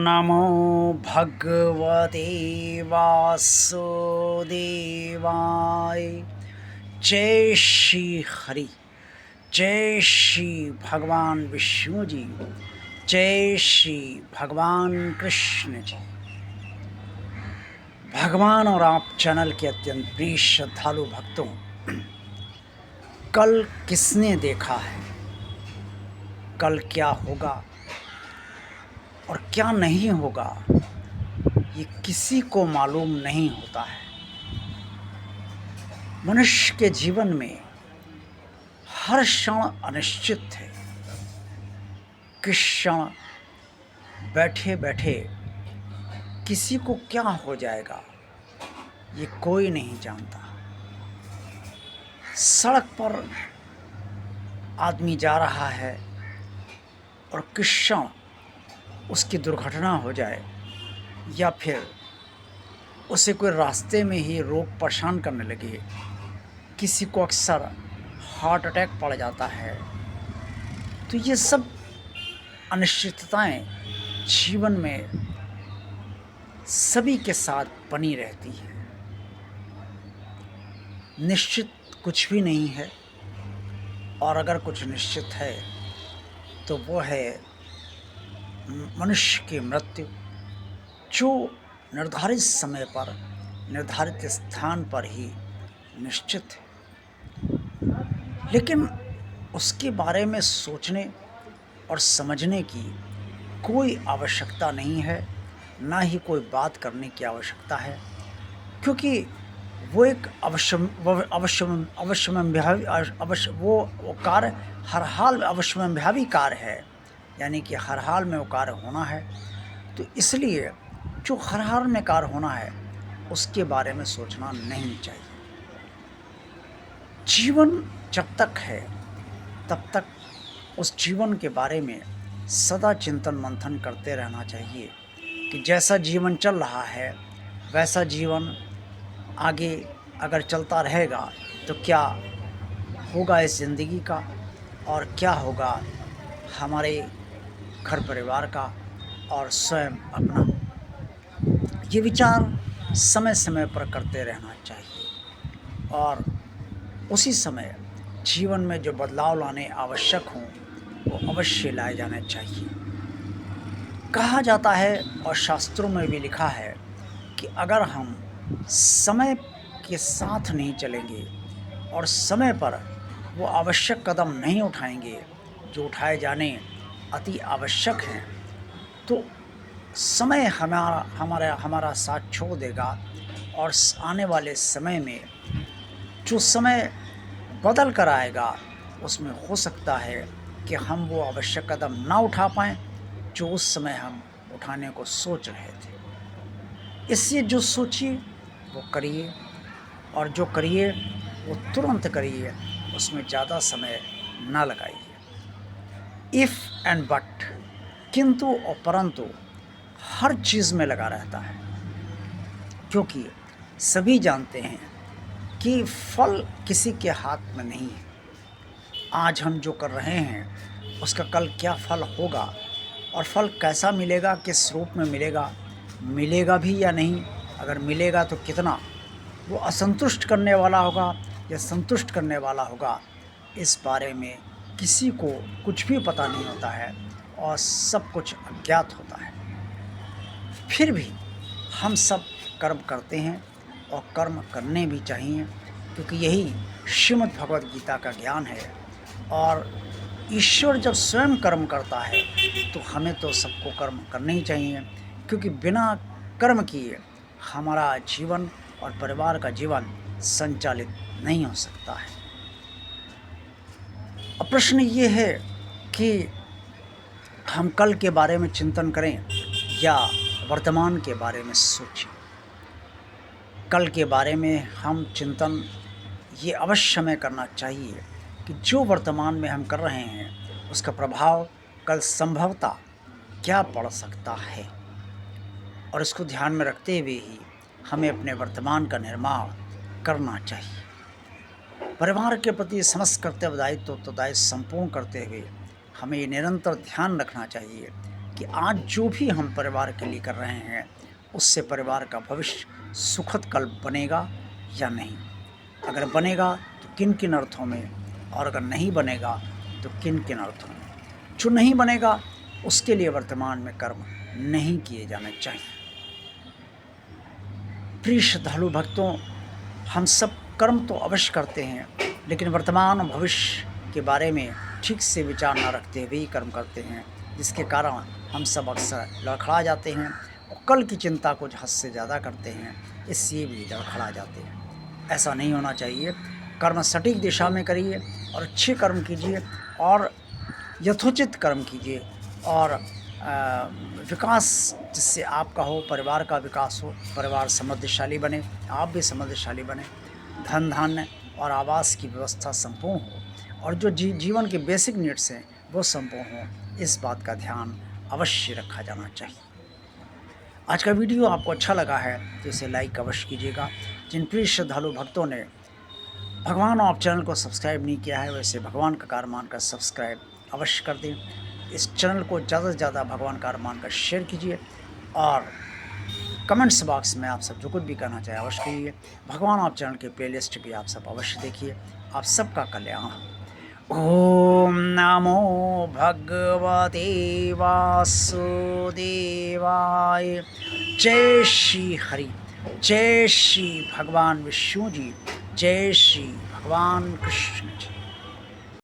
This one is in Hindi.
नमो भगवते वासुदेवाय। जय श्री हरि, जय श्री भगवान विष्णु जी, जय श्री भगवान कृष्ण जी। भगवान और आप चैनल के अत्यंत प्रिय श्रद्धालु भक्तों, कल किसने देखा है, कल क्या होगा और क्या नहीं होगा, ये किसी को मालूम नहीं होता है। मनुष्य के जीवन में हर क्षण अनिश्चित है। किस क्षण बैठे बैठे किसी को क्या हो जाएगा, ये कोई नहीं जानता। सड़क पर आदमी जा रहा है और किस क्षण उसकी दुर्घटना हो जाए या फिर उसे कोई रास्ते में ही रोक परेशान करने लगे। किसी को अक्सर हार्ट अटैक पड़ जाता है। तो ये सब अनिश्चितताएं जीवन में सभी के साथ बनी रहती है। निश्चित कुछ भी नहीं है, और अगर कुछ निश्चित है तो वो है मनुष्य की मृत्यु, जो निर्धारित समय पर निर्धारित स्थान पर ही निश्चित है। लेकिन उसके बारे में सोचने और समझने की कोई आवश्यकता नहीं है, ना ही कोई बात करने की आवश्यकता है, क्योंकि वो एक वो कार्य हर हाल में अवश्यम्भावी कार्य है, यानी कि हर हाल में वो कार्य होना है। तो इसलिए जो हर हाल में कार्य होना है उसके बारे में सोचना नहीं चाहिए। जीवन जब तक है तब तक उस जीवन के बारे में सदा चिंतन मंथन करते रहना चाहिए कि जैसा जीवन चल रहा है वैसा जीवन आगे अगर चलता रहेगा तो क्या होगा इस ज़िंदगी का, और क्या होगा हमारे घर परिवार का और स्वयं अपना। ये विचार समय समय पर करते रहना चाहिए, और उसी समय जीवन में जो बदलाव लाने आवश्यक हों वो अवश्य लाए जाने चाहिए। कहा जाता है और शास्त्रों में भी लिखा है कि अगर हम समय के साथ नहीं चलेंगे और समय पर वो आवश्यक कदम नहीं उठाएंगे जो उठाए जाने अति आवश्यक हैं, तो समय हमारा साथ छोड़ देगा, और आने वाले समय में जो समय बदल कर आएगा उसमें हो सकता है कि हम वो आवश्यक कदम ना उठा पाएँ जो उस समय हम उठाने को सोच रहे थे। इसलिए जो सोचिए वो करिए, और जो करिए वो तुरंत करिए, उसमें ज़्यादा समय ना लगाइए। इफ़ एंड बट, किंतु और परंतु हर चीज़ में लगा रहता है, क्योंकि सभी जानते हैं कि फल किसी के हाथ में नहीं है। आज हम जो कर रहे हैं उसका कल क्या फल होगा, और फल कैसा मिलेगा, किस रूप में मिलेगा, मिलेगा भी या नहीं, अगर मिलेगा तो कितना, वो असंतुष्ट करने वाला होगा या संतुष्ट करने वाला होगा, इस बारे में किसी को कुछ भी पता नहीं होता है और सब कुछ अज्ञात होता है। फिर भी हम सब कर्म करते हैं और कर्म करने भी चाहिए, क्योंकि यही श्रीमद् भगवद गीता का ज्ञान है। और ईश्वर जब स्वयं कर्म करता है तो हमें तो सबको कर्म करने ही चाहिए, क्योंकि बिना कर्म किए हमारा जीवन और परिवार का जीवन संचालित नहीं हो सकता है। अब प्रश्न ये है कि हम कल के बारे में चिंतन करें या वर्तमान के बारे में सोचें। कल के बारे में हम चिंतन ये अवश्य हमें करना चाहिए कि जो वर्तमान में हम कर रहे हैं उसका प्रभाव कल संभवतः क्या पड़ सकता है, और इसको ध्यान में रखते हुए ही हमें अपने वर्तमान का निर्माण करना चाहिए। परिवार के प्रति समस्त कर्तव्य दायित्व उत्तरदायित्व संपूर्ण करते हुए हमें ये निरंतर ध्यान रखना चाहिए कि आज जो भी हम परिवार के लिए कर रहे हैं, उससे परिवार का भविष्य सुखद कल बनेगा या नहीं। अगर बनेगा तो किन-किन अर्थों में, और अगर नहीं बनेगा तो किन-किन अर्थों में। जो नहीं बनेगा उसके लिए वर्तमान में कर्म नहीं किए जाने चाहिए। प्रिय श्रद्धालु भक्तों, हम सब कर्म तो अवश्य करते हैं, लेकिन वर्तमान और भविष्य के बारे में ठीक से विचार न रखते हुए ही कर्म करते हैं, जिसके कारण हम सब अक्सर लड़खड़ा जाते हैं और कल की चिंता कुछ हद से ज़्यादा करते हैं, इससे भी लड़खड़ा जाते हैं। ऐसा नहीं होना चाहिए। कर्म सटीक दिशा में करिए और अच्छे कर्म कीजिए और यथोचित कर्म कीजिए और विकास जिससे आपका हो, परिवार का विकास हो, परिवार समृद्धशाली बने, आप भी समृद्धशाली बने, धन धान्य और आवास की व्यवस्था संपूर्ण हो और जो जीवन के बेसिक नीड्स हैं वो संपूर्ण हो, इस बात का ध्यान अवश्य रखा जाना चाहिए। आज का वीडियो आपको अच्छा लगा है तो इसे लाइक अवश्य कीजिएगा। जिन प्रिय श्रद्धालु भक्तों ने भगवान आप चैनल को सब्सक्राइब नहीं किया है, वैसे भगवान का कार्य मानकर सब्सक्राइब अवश्य कर दें। इस चैनल को ज़्यादा से ज़्यादा भगवान का कार्य मानकर शेयर कीजिए और कमेंट्स बॉक्स में आप सब जो कुछ भी कहना चाहें अवश्य कीजिए। भगवान आप चैनल के प्लेलिस्ट भी आप सब अवश्य देखिए। आप सबका कल्याण हो। ओम नमो भगवते वासुदेवाय। जय श्री हरि, जय श्री भगवान विष्णु जी, जय श्री भगवान कृष्ण जी।